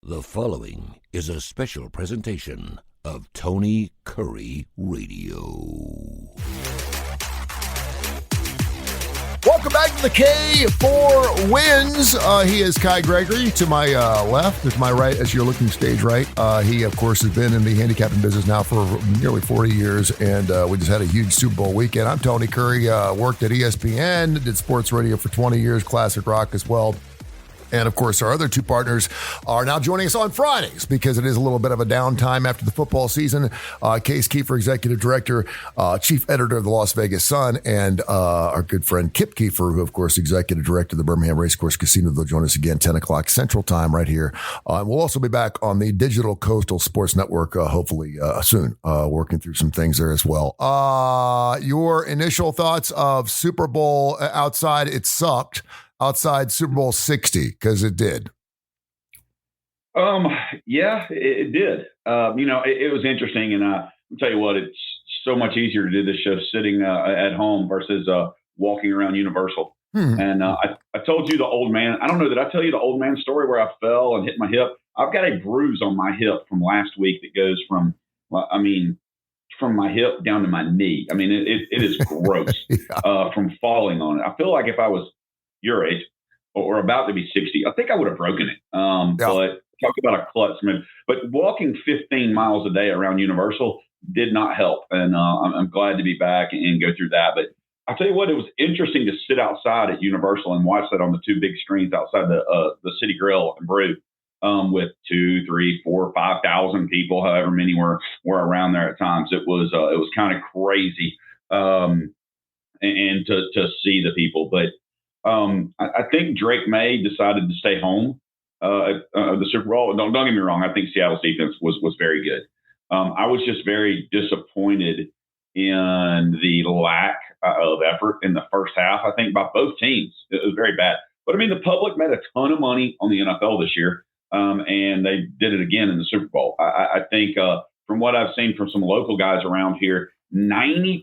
The following is a special presentation of Tony Kurre Radio. Welcome back to the K4Wins. He is Gregory to my left, to my right, as you're looking stage right. He, of course, has been in the handicapping business now for nearly 40 years, and we just had a huge Super Bowl weekend. I'm Tony Kurre, worked at ESPN, did sports radio for 20 years, classic rock as well. And, of course, our other two partners are now joining us on Fridays because it is a little bit of a downtime after the football season. Keefer, Executive Director, Chief Editor of the Las Vegas Sun, and our good friend Kip Keefer, who, of course, Executive Director of the Birmingham Racecourse Casino. They'll join us again 10 o'clock Central Time right here. We'll also be back on the Digital Coastal Sports Network, hopefully soon, working through some things there as well. Your initial thoughts of Super Bowl outside, it sucked. Outside Super Bowl 60, because it did. Yeah, it did. It was interesting, and I'll tell you what, it's so much easier to do this show sitting at home versus walking around Universal. And I told you the old man. I don't know, did I tell you the old man story where I fell and hit my hip? I've got a bruise on my hip from last week that goes from my hip down to my knee. I mean, it is gross from falling on it. I feel like if I was your age or about to be 60, I think I would have broken it. But talk about a klutz, man. But walking 15 miles a day around Universal did not help. And I'm glad to be back and go through that. But I'll tell you what, it was interesting to sit outside at Universal and watch that on the two big screens outside the City Grill and Brew with 2, 3, 4, 5,000 people, however many were around there at times. It was kind of crazy and to see the people. But I think Drake May decided to stay home at the Super Bowl. Don't get me wrong. I think Seattle's defense was very good. I was just very disappointed in the lack of effort in the first half, I think, by both teams. It was very bad. But, I mean, the public made a ton of money on the NFL this year, and they did it again in the Super Bowl. I think from what I've seen from some local guys around here, 90%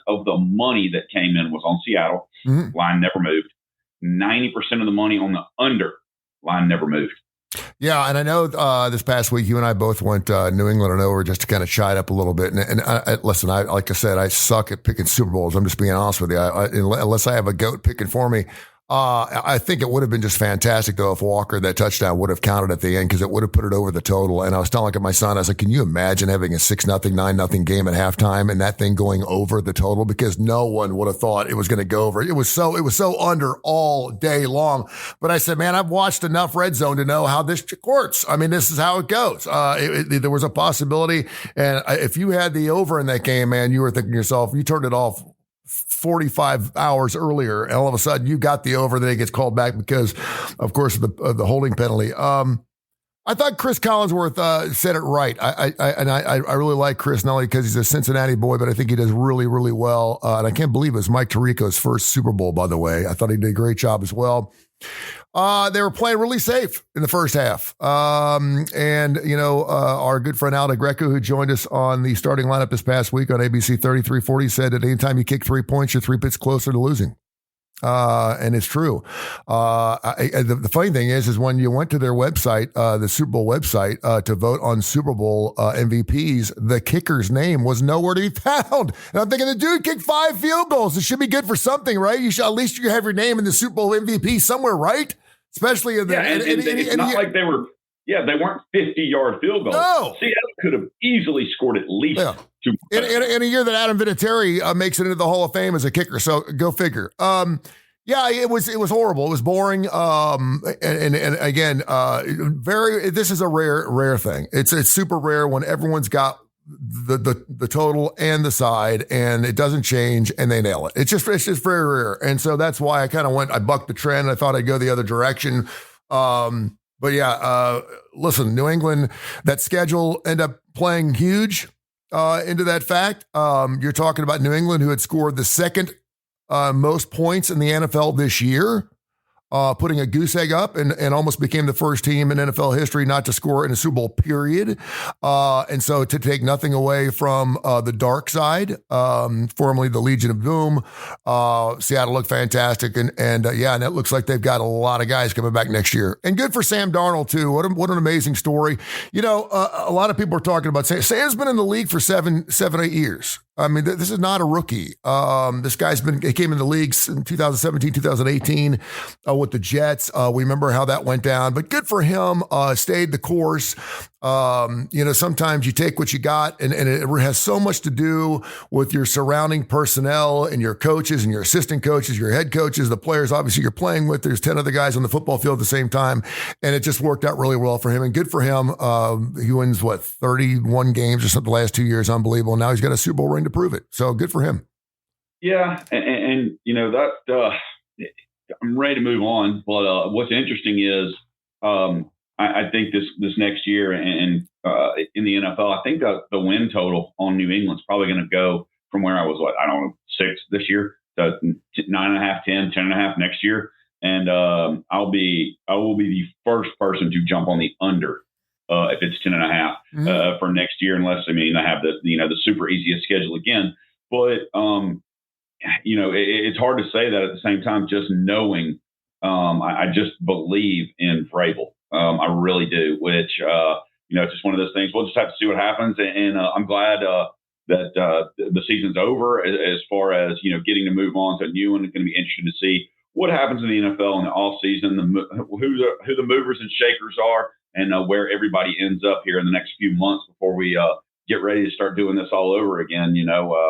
of the money that came in was on Seattle. Line never moved. 90% of the money on the under line never moved. Yeah, and I know this past week you and I both went New England and over just to kind of chide up a little bit. And listen, like I said, I suck at picking Super Bowls. I'm just being honest with you. Unless I have a goat picking for me. I think it would have been just fantastic, though, if Walker, that touchdown, would have counted at the end because it would have put it over the total. And I was telling my son, I was like, can you imagine having a 6-0, 9-0 game at halftime and that thing going over the total? Because no one would have thought it was going to go over. It was so under all day long. But I said, man, I've watched enough Red Zone to know how this works. I mean, this is how it goes. There was a possibility. And if you had the over in that game, man, you were thinking to yourself, you turned it off 45 hours earlier, and all of a sudden you got the over, then it gets called back because, of course, of the holding penalty. I thought Chris Collinsworth said it right. I really like Chris, not only because he's a Cincinnati boy, but I think he does really, really well. And I can't believe it was Mike Tirico's first Super Bowl, by the way. I thought he did a great job as well. They were playing really safe in the first half. Our good friend Alda Greco, who joined us on the starting lineup this past week on ABC 3340, said that anytime you kick 3 points, you're 3 bits closer to losing. And it's true. The funny thing is when you went to their website, the Super Bowl website, to vote on Super Bowl MVPs, the kicker's name was nowhere to be found. And I'm thinking, the dude kicked 5 field goals. It should be good for something, right? You should, at least you have your name in the Super Bowl MVP somewhere, right? Especially in the, it's not like they were. Yeah, they weren't 50-yard field goals. No. Seattle could have easily scored at least 2. In a year that Adam Vinatieri makes it into the Hall of Fame as a kicker, so go figure. It was horrible. It was boring. And again, this is a rare thing. It's super rare when everyone's got the total and the side, and it doesn't change, and they nail it. It's just very rare, and so that's why I bucked the trend. I thought I'd go the other direction. But yeah, listen, New England, that schedule ended up playing huge into that fact. You're talking about New England, who had scored the second most points in the NFL this year. putting a goose egg up and almost became the first team in NFL history not to score in a Super Bowl, period. And so to take nothing away from the dark side, formerly the Legion of Boom, Seattle looked fantastic. And it looks like they've got a lot of guys coming back next year. And good for Sam Darnold, too. What an amazing story. A lot of people are talking about Sam's been in the league for 7, 8 years. I mean, this is not a rookie. This guy's he came in the league in 2017, 2018 with the Jets. We remember how that went down, but good for him. Stayed the course. Sometimes you take what you got, and it has so much to do with your surrounding personnel and your coaches and your assistant coaches, your head coaches, the players obviously you're playing with. There's 10 other guys on the football field at the same time, and it just worked out really well for him, and good for him. He wins, 31 games or something the last 2 years. Unbelievable. Now he's got a Super Bowl ring to prove it. So good for him. Yeah. And that I'm ready to move on. But what's interesting is I think this next year and in the NFL, I think the win total on New England's probably going to go from where I was, 6 this year to 9.5, 10, 10.5 next year. And I will be the first person to jump on the under if it's 10.5 for next year, unless I have the super easiest schedule again. But it's hard to say that at the same time. Just knowing, I just believe in Vrabel. I really do. Which it's just one of those things. We'll just have to see what happens. And I'm glad that the season's over. As far as getting to move on to a new one, it's going to be interesting to see what happens in the NFL in the off season. Who the movers and shakers are. And where everybody ends up here in the next few months before we get ready to start doing this all over again,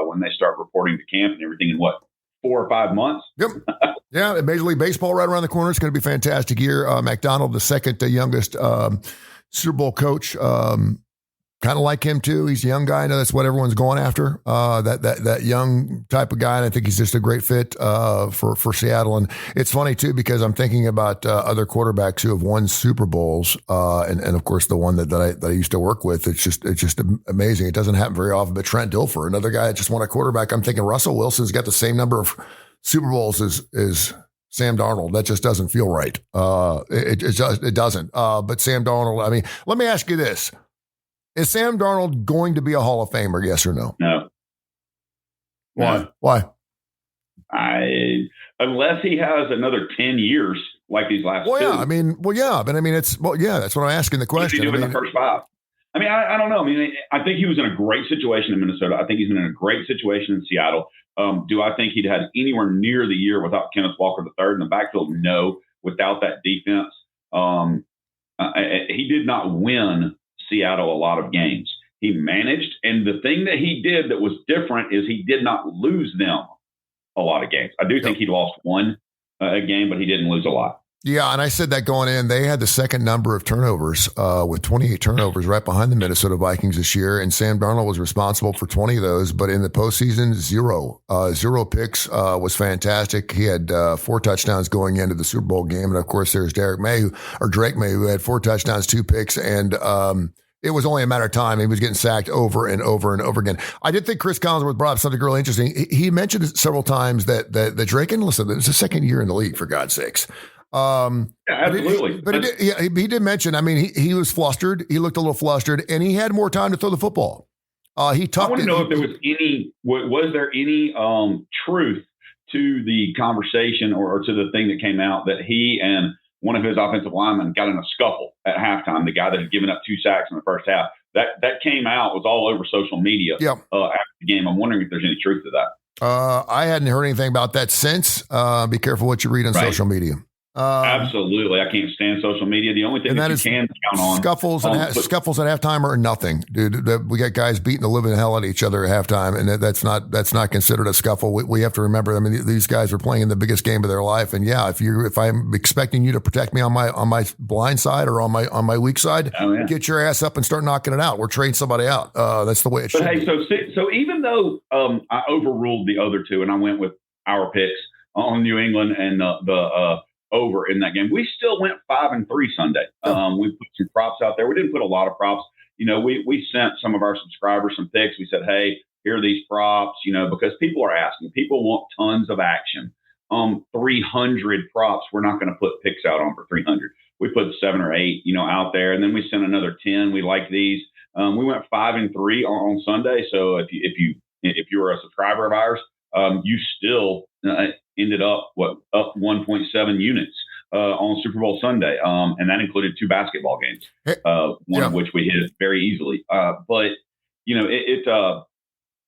when they start reporting to camp and everything in 4 or 5 months. Yep. Yeah, Major League Baseball right around the corner. It's going to be a fantastic year. McDonald, the second youngest Super Bowl coach, kind of like him too. He's a young guy. I know that's what everyone's going after. That young type of guy. And I think he's just a great fit for Seattle. And it's funny too because I'm thinking about other quarterbacks who have won Super Bowls, and of course the one that I used to work with. It's just amazing. It doesn't happen very often. But Trent Dilfer, another guy that just won a quarterback. I'm thinking Russell Wilson's got the same number of Super Bowls as Sam Darnold. That just doesn't feel right. It doesn't. But Sam Darnold. Let me ask you this. Is Sam Darnold going to be a Hall of Famer, yes or no? No. Why? No. Why? Unless he has another 10 years like these last two. But that's what I'm asking the question. In the first 5. I don't know. I think he was in a great situation in Minnesota. I think he's in a great situation in Seattle. Do I think he'd had anywhere near the year without Kenneth Walker III in the backfield? No. Without that defense, he did not win Seattle a lot of games. He managed, and the thing that he did that was different is he did not lose them a lot of games. I do think he lost one a game, but he didn't lose a lot. Yeah, and I said that going in. They had the second number of turnovers with 28 turnovers right behind the Minnesota Vikings this year, and Sam Darnold was responsible for 20 of those, but in the postseason, 0. 0 picks was fantastic. He had 4 touchdowns going into the Super Bowl game, and of course, there's Drake May, who had 4 touchdowns, 2 picks, and it was only a matter of time. He was getting sacked over and over and over again. I did think Chris Collinsworth brought up something really interesting. He mentioned several times that Drake, and listen, it's the second year in the league, for God's sakes. Absolutely. But he did mention, he was flustered. He looked a little flustered, and he had more time to throw the football. I want to know if there was there any truth to the conversation or to the thing that came out that he and one of his offensive linemen got in a scuffle at halftime, the guy that had given up 2 sacks in the first half. That came out, was all over social media after the game. I'm wondering if there's any truth to that. I hadn't heard anything about that since. Be careful what you read on social media. Absolutely. I can't stand social media. The only thing that you can count on scuffles at halftime are nothing, dude. We got guys beating the living hell out of each other at halftime, and that's not considered a scuffle. We have to remember. These guys are playing in the biggest game of their life, and if I'm expecting you to protect me on my blind side or on my weak side, get your ass up and start knocking it out. We're trading somebody out. That's the way it should. But hey, so even though I overruled the other two and I went with our picks on New England and the over in that game, we still went 5-3 Sunday. We put some props out there. We didn't put a lot of props. We sent some of our subscribers some picks. We said, hey, here are these props, because people are asking. People want tons of action. 300 props, we're not going to put picks out on for 300. We put 7 or 8, out there, and then we sent another 10. We like these. We went 5-3 on Sunday. So if you were a subscriber of ours, you still ended up up 1.7 units on Super Bowl Sunday, and that included 2 basketball games, one of which we hit very easily. But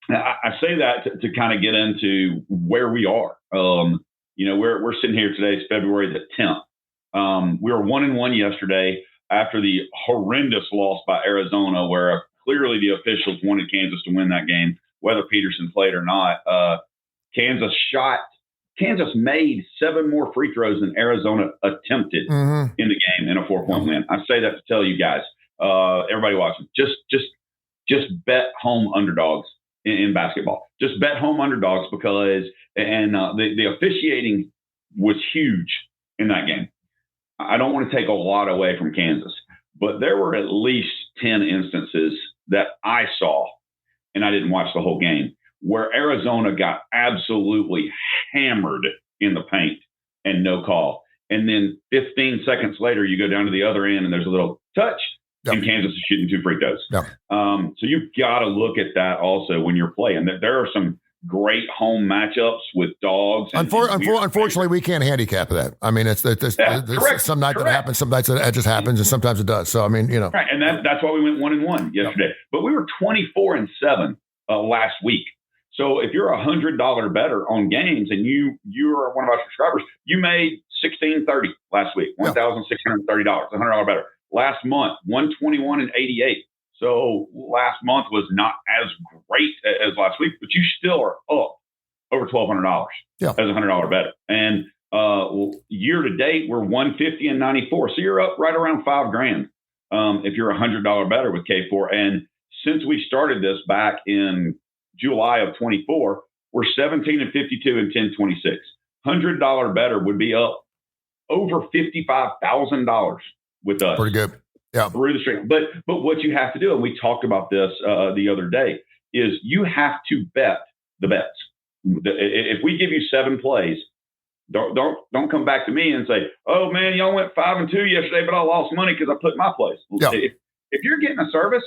I say that to kind of get into where we are. We're sitting here today. It's February the 10th. We were 1-1 yesterday after the horrendous loss by Arizona, where clearly the officials wanted Kansas to win that game, whether Peterson played or not. Kansas made 7 more free throws than Arizona attempted in the game in a 4-point win. I say that to tell you guys, everybody watching, just bet home underdogs in basketball. Just bet home underdogs because the officiating was huge in that game. I don't want to take a lot away from Kansas, but there were at least 10 instances that I saw, and I didn't watch the whole game, where Arizona got absolutely hammered in the paint and no call. And then 15 seconds later, you go down to the other end and there's a little touch, and Kansas is shooting 2 free throws. So you've got to look at that also when you're playing. There are some great home matchups with dogs. Unfortunately, we can't handicap that. I mean, it's some night that happens, some nights that just happens, and sometimes it does. So, I mean, Right, and that's why we went 1-1 yesterday. But we were 24-7 last week. So if you're a $100 better on games and you're one of our subscribers, you made $1,630 last week, $1,630, $100 better. Last month, $121.88. So last month was not as great as last week, but you still are up over $1,200 as a $100 better. And year to date, we're $150.94. So you're up right around $5,000 if you're a $100 better with K4. And since we started this back in July of 24, we're 17-52 and 10-26. $100 better would be up over $55,000 with us. Pretty good. Yeah. Through the string. But what you have to do, and we talked about this the other day, is you have to bet the bets. If we give you 7 plays, don't come back to me and say, "Oh man, y'all went 5-2 yesterday, but I lost money because I put my plays." Yeah. If you're getting a service,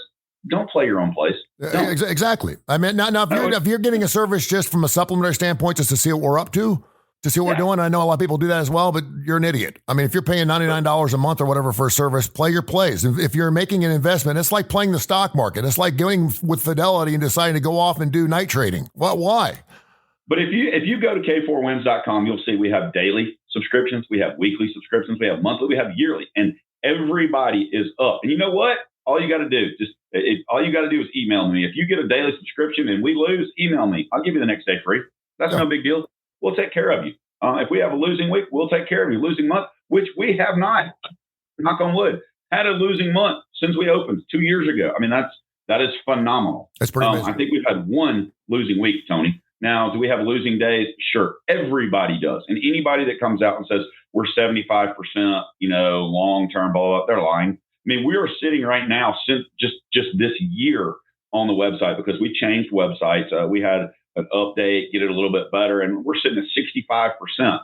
don't play your own plays. Exactly. I mean, now if you're getting a service just from a supplementary standpoint, just to see what we're up to see what we're doing. I know a lot of people do that as well, but you're an idiot. I mean, if you're paying $99 a month or whatever for a service, play your plays. If you're making an investment, it's like playing the stock market. It's like going with Fidelity and deciding to go off and do night trading. Why? But if you go to K4Wins.com, you'll see we have daily subscriptions, we have weekly subscriptions, we have monthly, we have yearly, and everybody is up. And you know what? All you got to do is email me. If you get a daily subscription and we lose, email me. I'll give you the next day free. That's no big deal. We'll take care of you. If we have a losing week, we'll take care of you. Losing month, which we have not, knock on wood, had a losing month since we opened 2 years ago. I mean, that is phenomenal. That's pretty amazing. I think we've had 1 losing week, Tony. Now, do we have losing days? Sure. Everybody does. And anybody that comes out and says we're 75%, long-term, blah, blah, blah, they're lying. I mean, we are sitting right now since just this year on the website because we changed websites. We had an update, get it a little bit better, and we're sitting at 65%,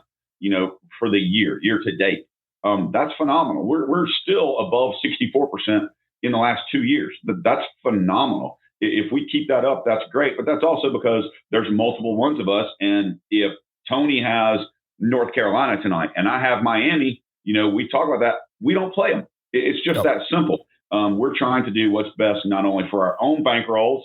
for the year to date. That's phenomenal. We're still above 64% in the last 2 years. That's phenomenal. If we keep that up, that's great. But that's also because there's multiple ones of us. And if Tony has North Carolina tonight and I have Miami, we talk about that. We don't play them. It's just that simple. We're trying to do what's best, not only for our own bankrolls,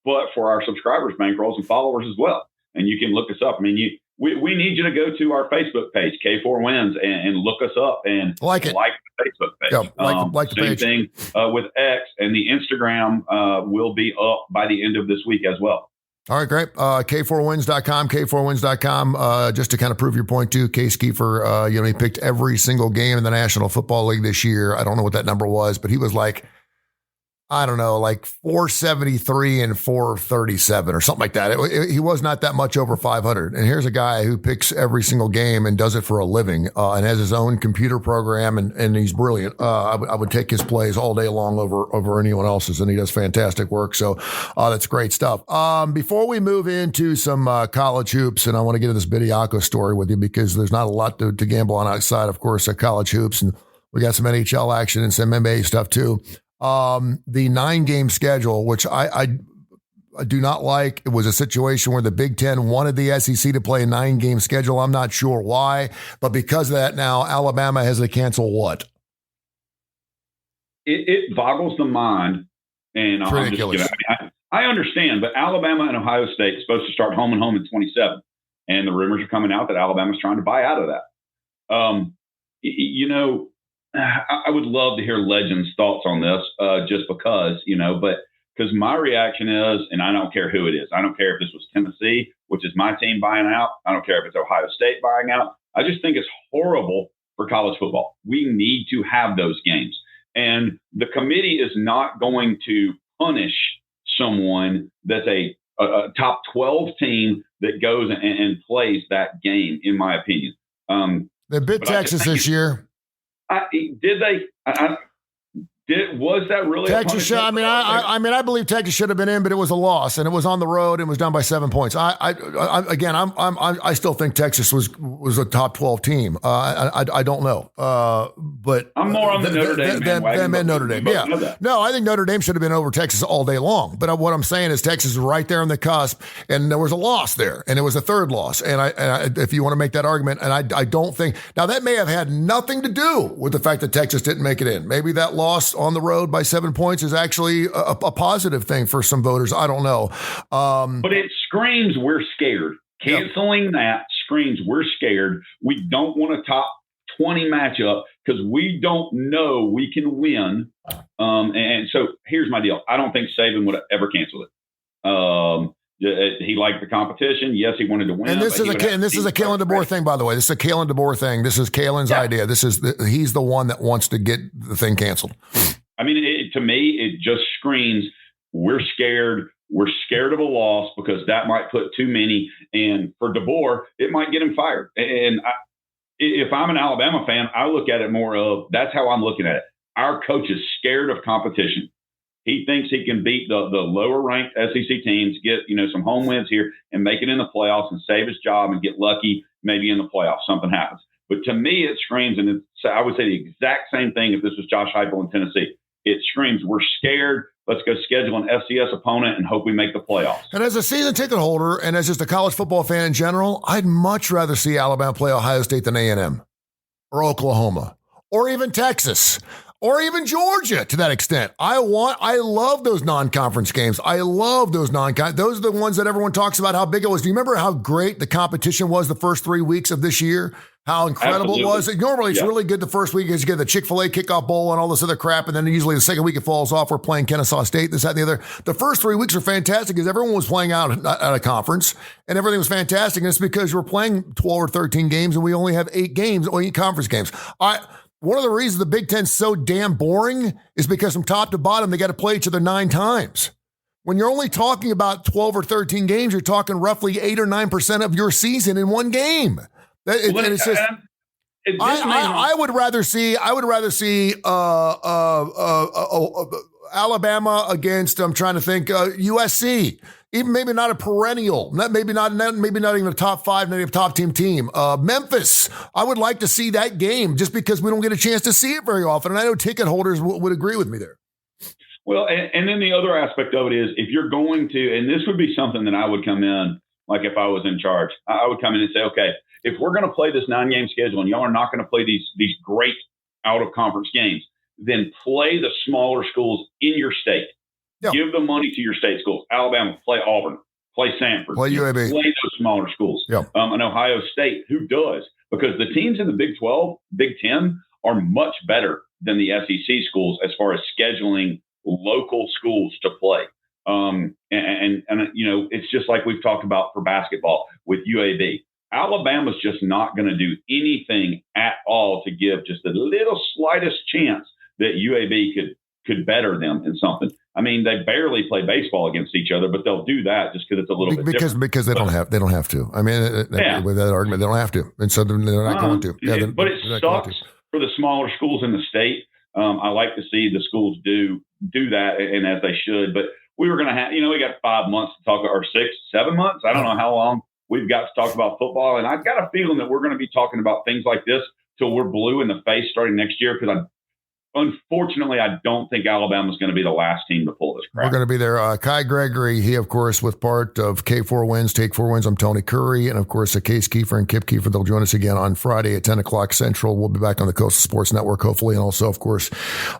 but for our subscribers' bankrolls and followers as well. And you can look us up. I mean, we need you to go to our Facebook page, K4Wins, and look us up and like the Facebook page. Yeah, like the same page. thing with X, and the Instagram will be up by the end of this week as well. All right, great. K4Wins.com, K4Wins.com. Just to kind of prove your point too, Case Keefer, he picked every single game in the National Football League this year. I don't know what that number was, but he was like, I don't know, like 473 and 437 or something like that. He was not that much over 500. And here's a guy who picks every single game and does it for a living and has his own computer program, and he's brilliant. I would take his plays all day long over anyone else's, and he does fantastic work. So that's great stuff. Before we move into some college hoops, and I want to get to this Bediako story with you because there's not a lot to gamble on outside, of course, college hoops. And we got some NHL action and some NBA stuff too. The 9-game schedule, which I do not like. It was a situation where the Big Ten wanted the SEC to play a 9-game schedule. I'm not sure why, but because of that now, Alabama has to cancel what? It boggles the mind. And I'm ridiculous. I understand, but Alabama and Ohio State are supposed to start home and home in 27. And the rumors are coming out that Alabama's trying to buy out of that. I would love to hear Legend's thoughts on this, just because, but because my reaction is, and I don't care who it is. I don't care if this was Tennessee, which is my team buying out. I don't care if it's Ohio State buying out. I just think it's horrible for college football. We need to have those games. And the committee is not going to punish someone that's a top 12 team that goes and plays that game, in my opinion. They bit Texas this year. Did they? Was that really Texas? I believe Texas should have been in, but it was a loss, and it was on the road, and was down by 7 points. I still think Texas was a top 12 team. I don't know, but I'm more on the Notre Dame than Notre Dame. Yeah, no, I think Notre Dame should have been over Texas all day long. But what I'm saying is Texas is right there on the cusp, and there was a loss there, and it was a third loss. And if you want to make that argument, and I don't think now that may have had nothing to do with the fact that Texas didn't make it in. Maybe that loss on the road by 7 points is actually a positive thing for some voters. I don't know. But it screams we're scared. Canceling that screams we're scared. We don't want a top 20 matchup because we don't know we can win. And so here's my deal. I don't think Saban would have ever canceled it. He liked the competition. Yes, he wanted to win. And this is a Kalen DeBoer thing, by the way. This is a Kalen DeBoer thing. This is Kalen's idea. He's the one that wants to get the thing canceled. I mean, to me, it just screams we're scared. We're scared of a loss because that might put too many. And for DeBoer, it might get him fired. And if I'm an Alabama fan, I look at it more of that's how I'm looking at it. Our coach is scared of competition. He thinks he can beat the lower ranked SEC teams, get some home wins here, and make it in the playoffs and save his job and get lucky maybe in the playoffs. Something happens. But to me, it screams, and I would say the exact same thing if this was Josh Heupel in Tennessee. It screams, we're scared. Let's go schedule an FCS opponent and hope we make the playoffs. And as a season ticket holder and as just a college football fan in general, I'd much rather see Alabama play Ohio State than A&M or Oklahoma or even Texas. Or even Georgia to that extent. I love those non-conference games. I love those those are the ones that everyone talks about how big it was. Do you remember how great the competition was the first 3 weeks of this year? How incredible it was. Normally it's really good the first week because you get the Chick-fil-A kickoff bowl and all this other crap. And then usually the second week it falls off. We're playing Kennesaw State, this, that, and the other. The first 3 weeks are fantastic because everyone was playing out at a conference and everything was fantastic. And it's because we're playing 12 or 13 games and we only have 8 conference games. One of the reasons the Big Ten's so damn boring is because from top to bottom, they got to play each other 9 times. When you're only talking about 12 or 13 games, you're talking roughly 8 or 9% of your season in one game. It's just, I would rather see Alabama against, I'm trying to think, USC. Even maybe not a perennial, maybe not even a top 5, maybe a top team. Memphis, I would like to see that game just because we don't get a chance to see it very often. And I know ticket holders would agree with me there. Well, and then the other aspect of it is if you're going to, and this would be something that I would come in, like if I was in charge, I would come in and say, okay, if we're going to play this 9-game schedule and y'all are not going to play these great out-of-conference games, then play the smaller schools in your state. Yeah. Give the money to your state schools. Alabama, play Auburn, play Samford. Play UAB. Play those smaller schools. Yeah. And Ohio State, who does? Because the teams in the Big 12, Big 10 are much better than the SEC schools as far as scheduling local schools to play. And it's just like we've talked about for basketball with UAB. Alabama's just not going to do anything at all to give just the little slightest chance that UAB could better them in something. I mean, they barely play baseball against each other, but they'll do that just because it's a little bit different. Because they don't have to. I mean, with that argument, they don't have to, and so they're not going to. Yeah, but it sucks for the smaller schools in the state. I like to see the schools do that, and as they should. But we were going to have, we got 5 months to talk, or 6, 7 months. I don't know how long we've got to talk about football, and I've got a feeling that we're going to be talking about things like this till we're blue in the face starting next year, because unfortunately, I don't think Alabama's going to be the last team to pull this crap. We're going to be there. Gregory, he, of course, with part of K4Wins, Take 4 Wins. I'm Tony Kurre. And, of course, Case Keefer and Kip Keefer. They'll join us again on Friday at 10 o'clock Central. We'll be back on the Coastal Sports Network, hopefully, and also, of course,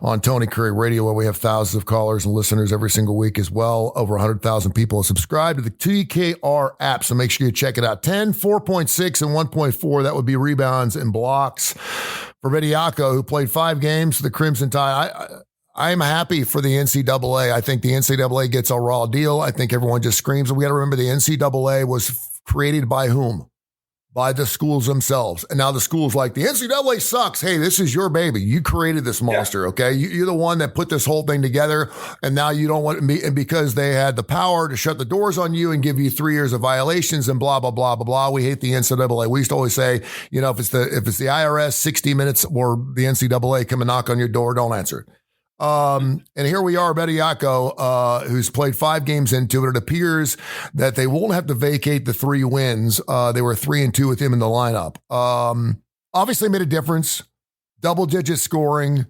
on Tony Kurre Radio, where we have thousands of callers and listeners every single week as well. Over 100,000 people have subscribed to the TKR app, so make sure you check it out. 10, 4.6, and 1.4. That would be rebounds and blocks. For Bediako, who played 5 games for the Crimson Tide, I'm happy for the NCAA. I think the NCAA gets a raw deal. I think everyone just screams. And we got to remember the NCAA was created by whom? By the schools themselves. And now the school's like, the NCAA sucks. Hey, this is your baby. You created this monster, okay? You're the one that put this whole thing together, and now you don't want to be, and because they had the power to shut the doors on you and give you 3 years of violations and blah, blah, blah, blah, blah. We hate the NCAA. We used to always say, if it's the IRS, 60 minutes, or the NCAA come and knock on your door, don't answer it. And here we are, Bediako, who's played 5 games into it. It appears that they won't have to vacate the 3 wins. They were 3-2 with him in the lineup. Obviously made a difference. Double-digit scoring.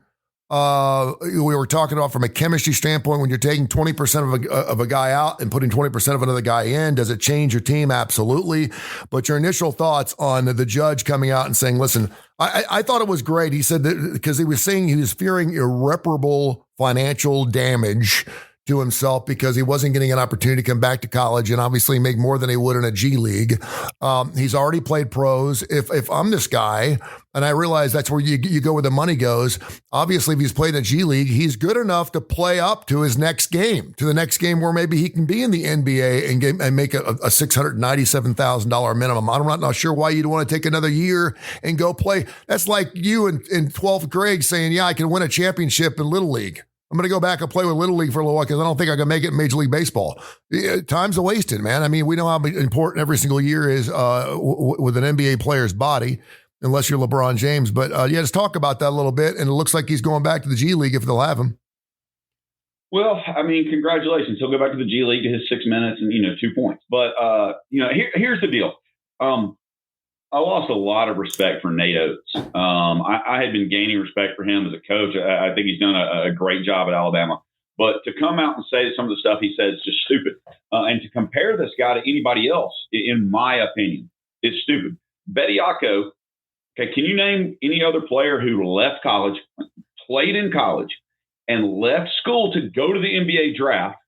We were talking about from a chemistry standpoint, when you're taking 20% of a guy out and putting 20% of another guy in, does it change your team? Absolutely. But your initial thoughts on the judge coming out and saying, listen, I thought it was great. He said that because he was saying he was fearing irreparable financial damage to himself because he wasn't getting an opportunity to come back to college and obviously make more than he would in a G League. He's already played pros. If I'm this guy, and I realize that's where you go where the money goes, obviously if he's played in a G League, he's good enough to play up to his next game, to the next game where maybe he can be in the NBA and make a $697,000 minimum. I'm not sure why you'd want to take another year and go play. That's like you in 12th grade saying, yeah, I can win a championship in Little League. I'm going to go back and play with Little League for a little while because I don't think I can make it in Major League Baseball. Time's wasted, man. I mean, we know how important every single year is with an NBA player's body, unless you're LeBron James. But just talk about that a little bit. And it looks like he's going back to the G League if they'll have him. Well, I mean, congratulations. He'll go back to the G League, get his 6 minutes and, 2 points. But, here's the deal. I lost a lot of respect for Nate Oates. I had been gaining respect for him as a coach. I think he's done a great job at Alabama. But to come out and say some of the stuff he said is just stupid. And to compare this guy to anybody else, in my opinion, is stupid. Bediako, okay, can you name any other player who left college, played in college, and left school to go to the NBA draft,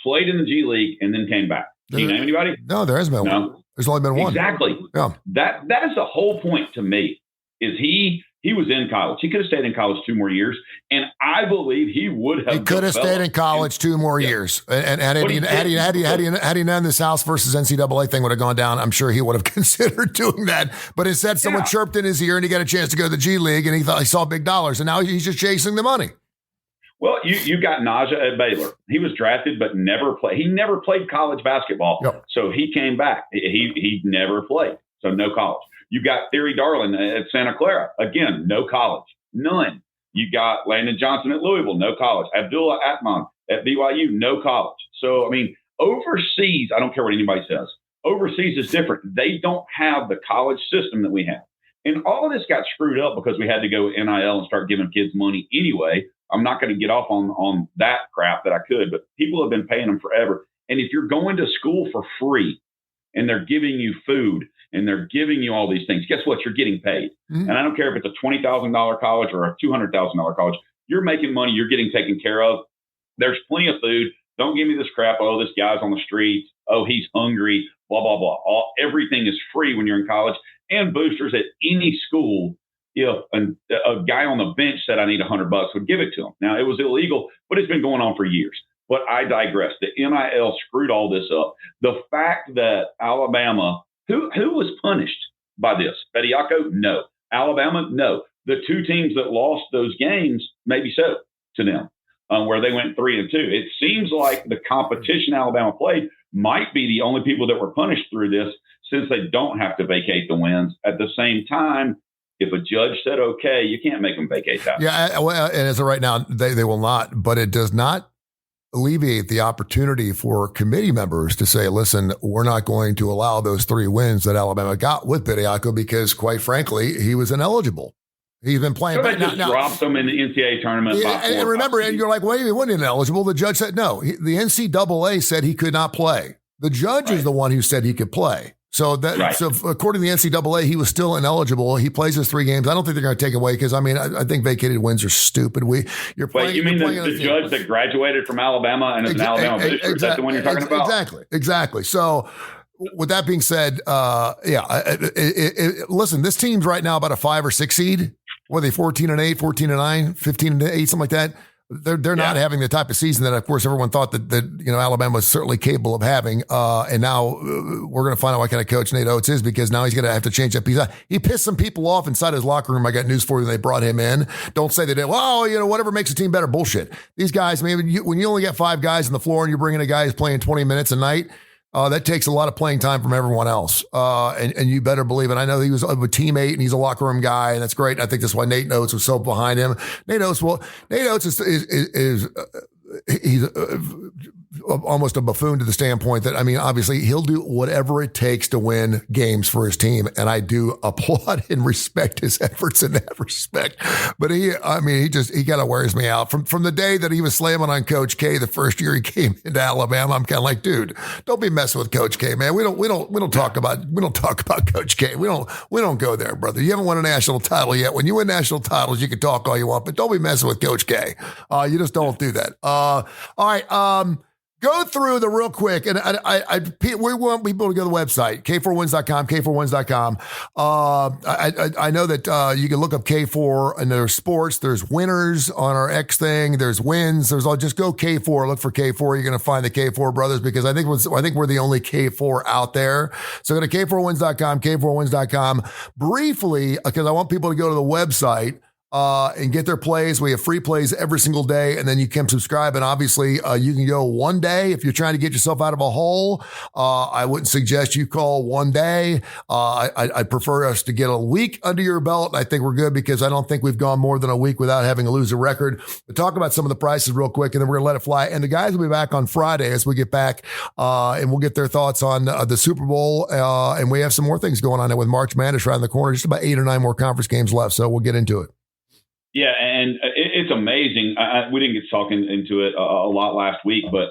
played in the G League, and then came back? Can you name anybody? No, there hasn't been one. There's only been one. Exactly. Yeah. That is the whole point to me, is he was in college. He could have stayed in college 2 more years, and I believe he would have. He could have stayed in college 2 more years. And had he done this House versus NCAA thing would have gone down, I'm sure he would have considered doing that. But instead, someone chirped in his ear, and he got a chance to go to the G League, and he thought he saw big dollars, and now he's just chasing the money. Well, you got Najee at Baylor. He was drafted but never played. He never played college basketball, so he came back. He never played, so no college. You got Theory Darling at Santa Clara. Again, no college. None. You got Landon Johnson at Louisville, no college. Abdullah Atman at BYU, no college. So, I mean, overseas, I don't care what anybody says. Overseas is different. They don't have the college system that we have. And all of this got screwed up because we had to go NIL and start giving kids money anyway. I'm not going to get off on that crap that I could, but people have been paying them forever. And if you're going to school for free and they're giving you food and they're giving you all these things, guess what? You're getting paid. Mm-hmm. And I don't care if it's a $20,000 college or a $200,000 college. You're making money. You're getting taken care of. There's plenty of food. Don't give me this crap. Oh, this guy's on the streets. Oh, he's hungry. Blah, blah, blah. Everything is free when you're in college. And boosters at any school, if a guy on the bench said, I need $100, would give it to him. Now, it was illegal, but it's been going on for years. But I digress. The NIL screwed all this up. The fact that Alabama, who was punished by this? Bediako? No. Alabama? No. The 2 teams that lost those games, maybe so to them. where they went 3-2. It seems like the competition Alabama played might be the only people that were punished through this, since they don't have to vacate the wins. At the same time, if a judge said okay, you can't make them vacate that. Yeah, well, and as of right now, they will not. But it does not alleviate the opportunity for committee members to say, listen, we're not going to allow those 3 wins that Alabama got with Bediako because, quite frankly, he was ineligible. He's been playing. So they just dropped them in the NCAA tournament. And remember, and you're like, wait, he wasn't ineligible. The judge said no. The NCAA said he could not play. The judge is the one who said he could play. So so according to the NCAA, he was still ineligible. He plays his 3 games. I don't think they're going to take away because I think vacated wins are stupid. You're playing. You mean the judge that graduated from Alabama and is an Alabama official? Is that the one you're talking about? Exactly. So with that being said, listen, this team's right now about a 5 or 6 seed. What are they, 14-8, 14-9, 15-8, something like that? They're not having the type of season that, of course, everyone thought that Alabama was certainly capable of having. And now we're going to find out what kind of coach Nate Oates is, because now he's going to have to change that piece. He pissed some people off inside his locker room. I got news for you. They brought him in. Don't say they did. Well, whatever makes a team better. Bullshit. These guys, when you only get 5 guys on the floor and you're bringing a guy who's playing 20 minutes a night, that takes a lot of playing time from everyone else. And you better believe it. I know he was a teammate and he's a locker room guy, and that's great. And I think that's why Nate Oates was so behind him. Nate Oates is he's almost a buffoon to the standpoint that, obviously he'll do whatever it takes to win games for his team. And I do applaud and respect his efforts in that respect. But he kind of wears me out from the day that he was slamming on Coach K the first year he came into Alabama. I'm kind of like, dude, don't be messing with Coach K, man. We don't talk about Coach K. We don't go there, brother. You haven't won a national title yet. When you win national titles, you can talk all you want, but don't be messing with Coach K. You just don't do that. All right. Go through the real quick, and we want people to go to the website, K4Wins.com, K4Wins.com. I know that you can look up K4 and there's sports, there's winners on our X thing, there's wins, just go K4, look for K4. You're going to find the K4 brothers, because I think we're the only K4 out there. So go to K4Wins.com, K4Wins.com. Briefly, because I want people to go to the website and get their plays. We have free plays every single day, and then you can subscribe. And obviously, you can go one day if you're trying to get yourself out of a hole. I wouldn't suggest you call one day. I'd prefer us to get a week under your belt. I think we're good, because I don't think we've gone more than a week without having a loser record. But talk about some of the prices real quick, and then we're going to let it fly. And the guys will be back on Friday as we get back, and we'll get their thoughts on the Super Bowl. And we have some more things going on there with March Madness around the corner. Just about 8 or 9 more conference games left, so we'll get into it. Yeah, and it's amazing. We didn't get talking into it a lot last week, but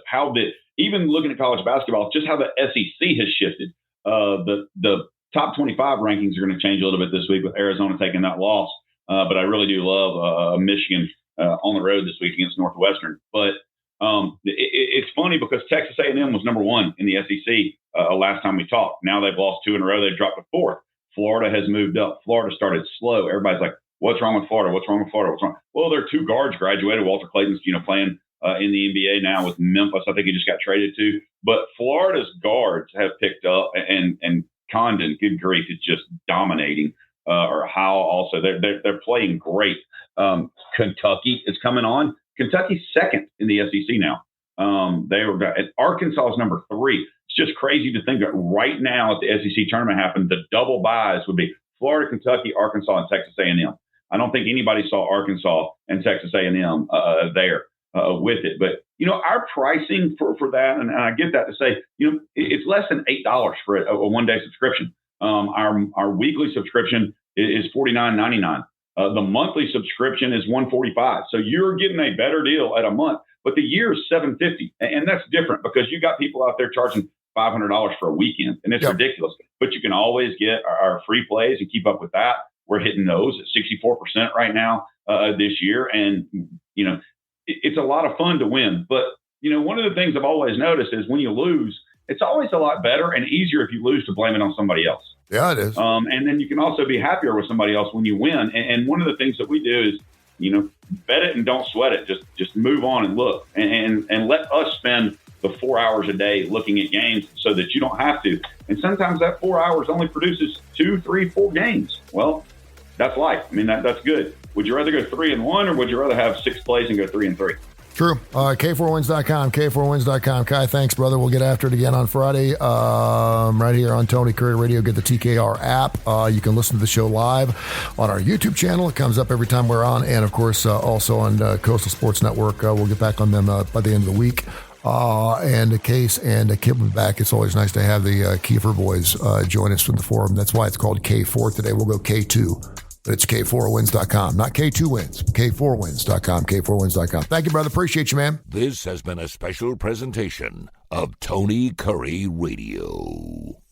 even looking at college basketball, just how the SEC has shifted. The top 25 rankings are going to change a little bit this week with Arizona taking that loss. But I really do love Michigan on the road this week against Northwestern. But it's funny because Texas A&M was number 1 in the SEC last time we talked. Now they've lost 2 in a row. They've dropped to 4th. Florida has moved up. Florida started slow. Everybody's like, what's wrong with Florida? What's wrong with Florida? What's wrong? Well, their 2 guards graduated. Walter Clayton's, playing in the NBA now with Memphis. I think he just got traded to. But Florida's guards have picked up, and Condon, good grief, is just dominating. Or Howell also. They're playing great. Kentucky is coming on. Kentucky's 2nd in the SEC now. Arkansas is number 3. It's just crazy to think that right now at the SEC tournament happened, the double buys would be Florida, Kentucky, Arkansas, and Texas A&M. I don't think anybody saw Arkansas and Texas A&M there with it. But, our pricing for that, and I get that to say, it's less than $8 for a one-day subscription. Our weekly subscription is $49.99. The monthly subscription is $145. So you're getting a better deal at a month, but the year is $750. And that's different because you got people out there charging $500 for a weekend, and it's ridiculous. But you can always get our free plays and keep up with that. We're hitting those at 64% right now this year. And, it's a lot of fun to win. But, one of the things I've always noticed is when you lose, it's always a lot better and easier if you lose to blame it on somebody else. Yeah, it is. And then you can also be happier with somebody else when you win. And one of the things that we do is, bet it and don't sweat it. Just move on and look and let us spend the 4 hours a day looking at games so that you don't have to. And sometimes that 4 hours only produces 2, 3, 4 games. Well, that's life. That's good. Would you rather go 3-1, or would you rather have 6 plays and go 3-3? True. K4Wins.com, K4Wins.com. Kai, thanks, brother. We'll get after it again on Friday right here on Tony Kurre Radio. Get the TKR app. You can listen to the show live on our YouTube channel. It comes up every time we're on. And, of course, also on Coastal Sports Network. We'll get back on them by the end of the week. And Case and Kip will be back. It's always nice to have the Keefer boys join us from the forum. That's why it's called K4 today. We'll go K2. But it's K4Wins.com, not K2Wins. K4Wins.com, K4Wins.com. Thank you, brother. Appreciate you, man. This has been a special presentation of Tony Kurre Radio.